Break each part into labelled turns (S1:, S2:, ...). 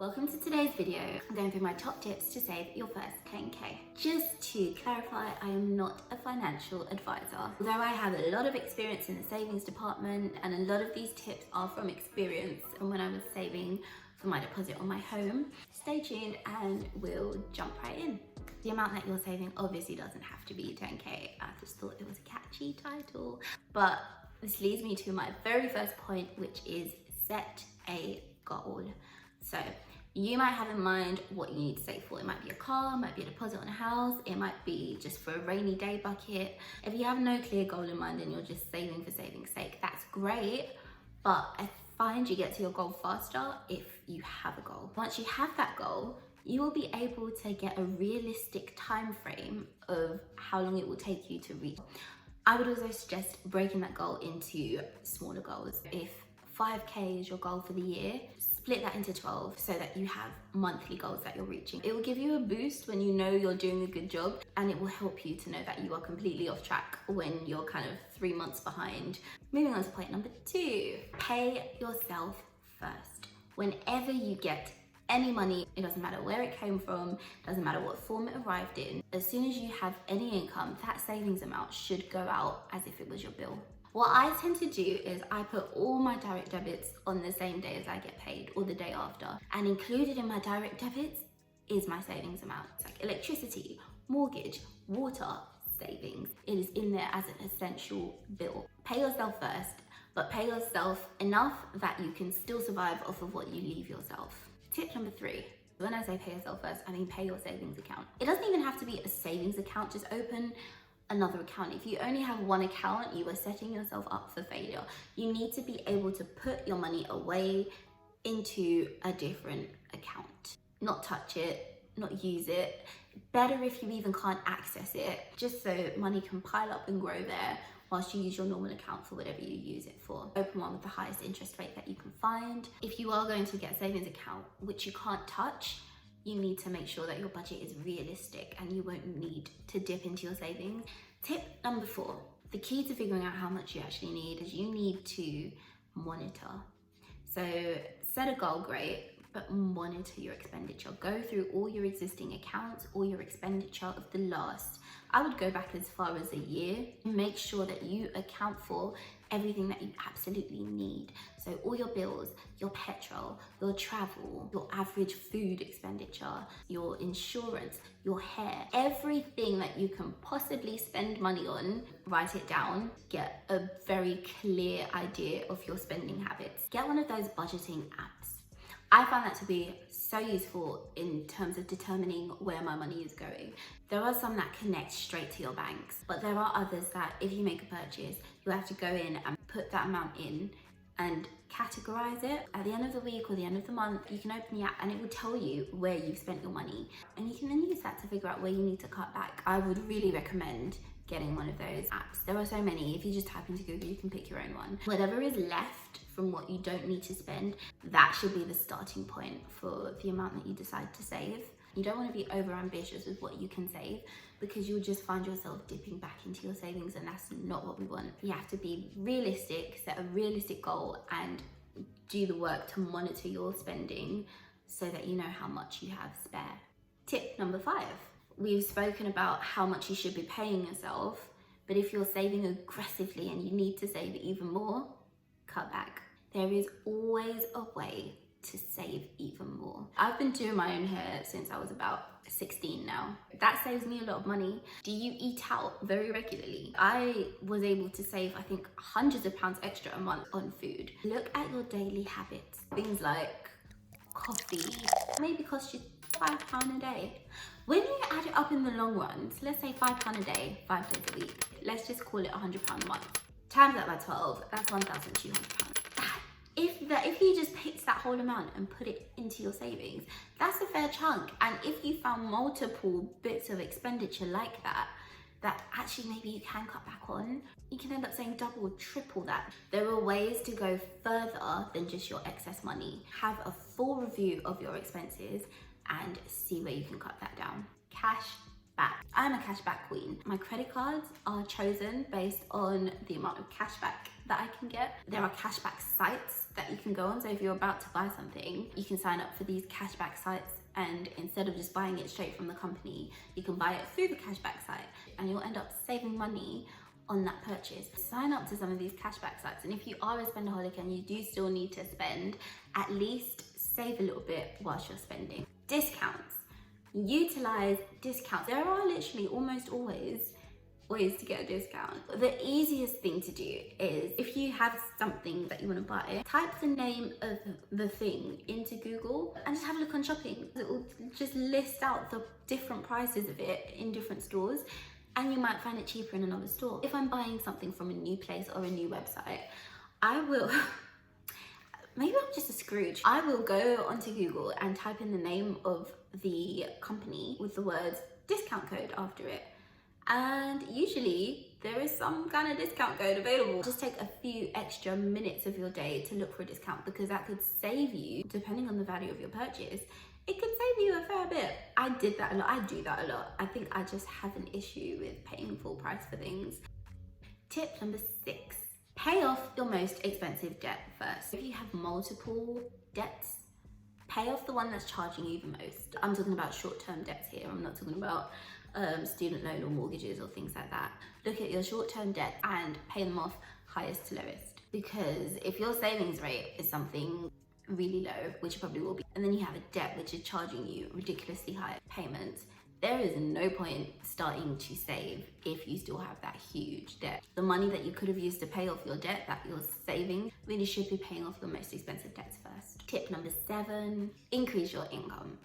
S1: Welcome to today's video. I'm going through my top tips to save your first 10k. Just to clarify, I am not a financial advisor. Although I have a lot of experience in the savings department, and a lot of these tips are from experience from when I was saving for my deposit on my home. Stay tuned and we'll jump right in. The amount that you're saving obviously doesn't have to be 10k. I just thought it was a catchy title. But this leads me to my very first point, which is set a goal. So you might have in mind what you need to save for. It might be a car, it might be a deposit on a house, it might be just for a rainy day bucket. If you have no clear goal in mind and you're just saving for saving's sake, that's great. But I find you get to your goal faster if you have a goal. Once you have that goal, you will be able to get a realistic time frame of how long it will take you to reach. I would also suggest breaking that goal into smaller goals. If 5k is your goal for the year, split that into 12 so that you have monthly goals that you're reaching. It will give you a boost when you know you're doing a good job, and it will help you to know that you are completely off track when you're kind of 3 months behind. Moving on to point number 2, pay yourself first. Whenever you get any money, it doesn't matter where it came from, doesn't matter what form it arrived in, as soon as you have any income, that savings amount should go out as if it was your bill. What I tend to do is I put all my direct debits on the same day as I get paid or the day after. And included in my direct debits is my savings amount. It's like electricity, mortgage, water savings. It is in there as an essential bill. Pay yourself first, but pay yourself enough that you can still survive off of what you leave yourself. Tip number 3. When I say pay yourself first, I mean pay your savings account. It doesn't even have to be a savings account, just open another account. If you only have one account, you are setting yourself up for failure. You need to be able to put your money away into a different account. Not touch it, not use it. Better if you even can't access it, just so money can pile up and grow there whilst you use your normal account for whatever you use it for. Open one with the highest interest rate that you can find. If you are going to get a savings account, which you can't touch, you need to make sure that your budget is realistic and you won't need to dip into your savings. Tip number 4, the key to figuring out how much you actually need is you need to monitor. So set a goal, great, but monitor your expenditure. Go through all your existing accounts, all your expenditure of the last, I would go back as far as a year. Make sure that you account for everything that you absolutely need. So all your bills, your petrol, your travel, your average food expenditure, your insurance, your hair, everything that you can possibly spend money on, write it down, get a very clear idea of your spending habits. Get one of those budgeting apps. I found that to be so useful in terms of determining where my money is going. There are some that connect straight to your banks, but there are others that if you make a purchase, you have to go in and put that amount in and categorize it. At the end of the week or the end of the month, you can open the app and it will tell you where you've spent your money. And you can then use that to figure out where you need to cut back. I would really recommend getting one of those apps. There are so many. If you just type into Google, you can pick your own one. Whatever is left from what you don't need to spend, that should be the starting point for the amount that you decide to save. You don't want to be over ambitious with what you can save, because you'll just find yourself dipping back into your savings, and that's not what we want. You have to be realistic, set a realistic goal, and do the work to monitor your spending so that you know how much you have spare. Tip number 5. We've spoken about how much you should be paying yourself, but if you're saving aggressively and you need to save even more, cut back. There is always a way to save even more. I've been doing my own hair since I was about 16 now. That saves me a lot of money. Do you eat out very regularly? I was able to save, I think, hundreds of pounds extra a month on food. Look at your daily habits. Things like coffee maybe cost you £5 a day. When you add it up in the long run, so let's say £5 a day, 5 days a week, let's just call it £100 a month. Times that by 12, that's £1,200. If you just picked that whole amount and put it into your savings, that's a fair chunk. And if you found multiple bits of expenditure like that actually maybe you can cut back on, you can end up saying double, triple that. There are ways to go further than just your excess money. Have a full review of your expenses and see where you can cut that down. Cash back. I'm a cashback queen. My credit cards are chosen based on the amount of cashback that I can get. There are cashback sites that you can go on. So if you're about to buy something, you can sign up for these cashback sites, and instead of just buying it straight from the company, you can buy it through the cashback site and you'll end up saving money on that purchase. Sign up to some of these cashback sites, and if you are a spendaholic and you do still need to spend, at least save a little bit whilst you're spending. Discounts. Utilize discounts. There are literally almost always ways to get a discount. The easiest thing to do is, if you have something that you want to buy, type the name of the thing into Google and just have a look on shopping. It will just list out the different prices of it in different stores, and you might find it cheaper in another store. If I'm buying something from a new place or a new website, I will maybe I'm just a Scrooge. I will go onto Google and type in the name of the company with the words discount code after it. And usually there is some kind of discount code available. Just take a few extra minutes of your day to look for a discount, because that could save you, depending on the value of your purchase, it could save you a fair bit. I did that a lot. I do that a lot. I think I just have an issue with paying full price for things. Tip number 6. Pay off your most expensive debt first. If you have multiple debts, pay off the one that's charging you the most. I'm talking about short-term debts here. I'm not talking about student loan or mortgages or things like that. Look at your short-term debt and pay them off highest to lowest. Because if your savings rate is something really low, which it probably will be, and then you have a debt which is charging you ridiculously high payments, there is no point starting to save if you still have that huge debt. The money that you could have used to pay off your debt that you're saving really should be paying off your most expensive debts first. Tip number 7, increase your income.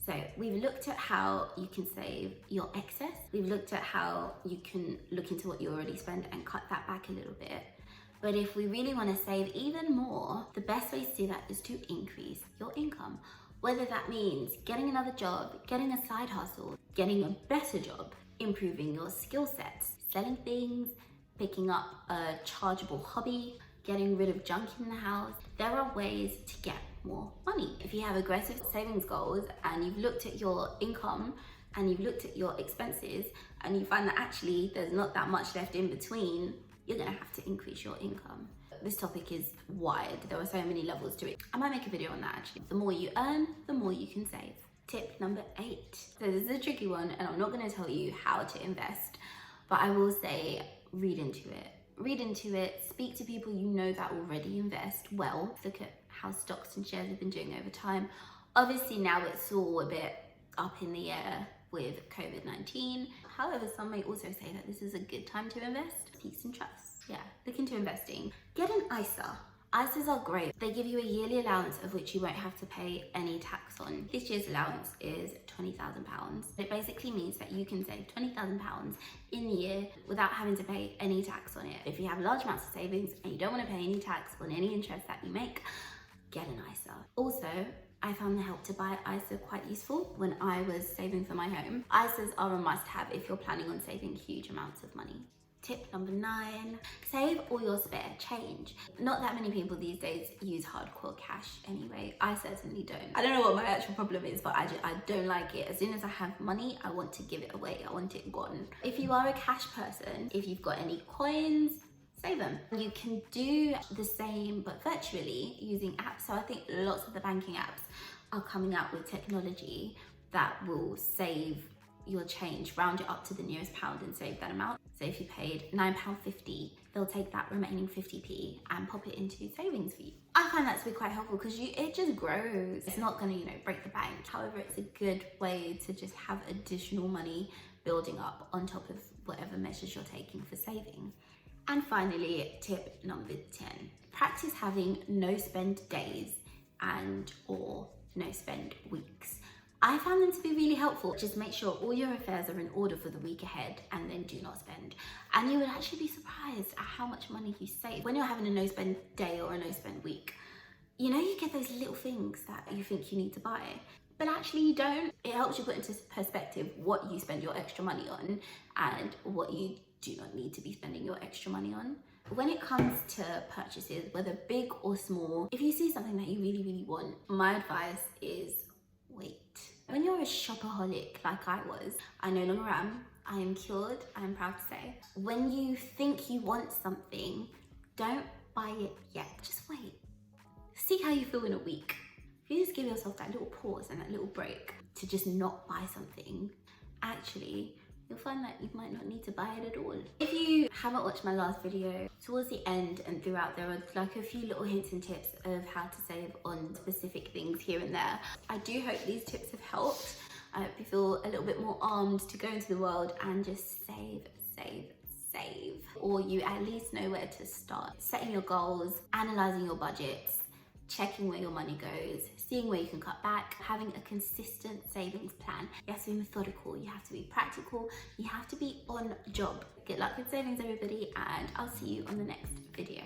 S1: So we've looked at how you can save your excess. We've looked at how you can look into what you already spend and cut that back a little bit. But if we really want to save even more, the best way to do that is to increase your income. Whether that means getting another job, getting a side hustle, getting a better job, improving your skill sets, selling things, picking up a chargeable hobby, getting rid of junk in the house. There are ways to get more money. If you have aggressive savings goals and you've looked at your income and you've looked at your expenses and you find that actually there's not that much left in between, you're gonna have to increase your income. This topic is wide. There are so many levels to it. I might make a video on that actually. The more you earn, the more you can save. Tip number 8. So this is a tricky one, and I'm not gonna tell you how to invest, but I will say read into it. Read into it, speak to people you know that already invest well. Look at how stocks and shares have been doing over time. Obviously now it's all a bit up in the air with COVID-19. However, some may also say that this is a good time to invest. Peace and trust. Yeah, look into investing. Get an ISA. ISAs are great. They give you a yearly allowance of which you won't have to pay any tax on. This year's allowance is £20,000. It basically means that you can save £20,000 in the year without having to pay any tax on it. If you have large amounts of savings and you don't want to pay any tax on any interest that you make, get an ISA. Also, I found the Help to Buy ISA quite useful when I was saving for my home. ISAs are a must-have if you're planning on saving huge amounts of money. Tip number 9, save all your spare change. Not that many people these days use hardcore cash anyway. I certainly don't. I don't know what my actual problem is, but I don't like it. As soon as I have money, I want to give it away. I want it gone. If you are a cash person, if you've got any coins, save them. You can do the same but virtually using apps. So I think lots of the banking apps are coming out with technology that will save your change, round it up to the nearest pound and save that amount. So if you paid £9.50, they'll take that remaining 50p and pop it into savings for you. I find that to be quite helpful because it just grows. It's not gonna, break the bank. However, it's a good way to just have additional money building up on top of whatever measures you're taking for saving. And finally, tip number 10, practice having no spend days and or no spend weeks. I found them to be really helpful. Just make sure all your affairs are in order for the week ahead and then do not spend. And you would actually be surprised at how much money you save. When you're having a no spend day or a no spend week, you get those little things that you think you need to buy, but actually you don't. It helps you put into perspective what you spend your extra money on and what you do not need to be spending your extra money on. When it comes to purchases, whether big or small, if you see something that you really, really want, my advice is wait. When you're a shopaholic like I was, I no longer am. I am cured, I am proud to say. When you think you want something, don't buy it yet. Just wait. See how you feel in a week. If you just give yourself that little pause and that little break to just not buy something, actually, you'll find that you might not need to buy it at all. If you haven't watched my last video, towards the end and throughout there are like a few little hints and tips of how to save on specific things here and there. I do hope these tips have helped. I hope you feel a little bit more armed to go into the world and just save. Or you at least know where to start. Setting your goals, analysing your budgets, checking where your money goes, seeing where you can cut back, having a consistent savings plan. You have to be methodical, you have to be practical, you have to be on job. Good luck with savings, everybody, and I'll see you on the next video.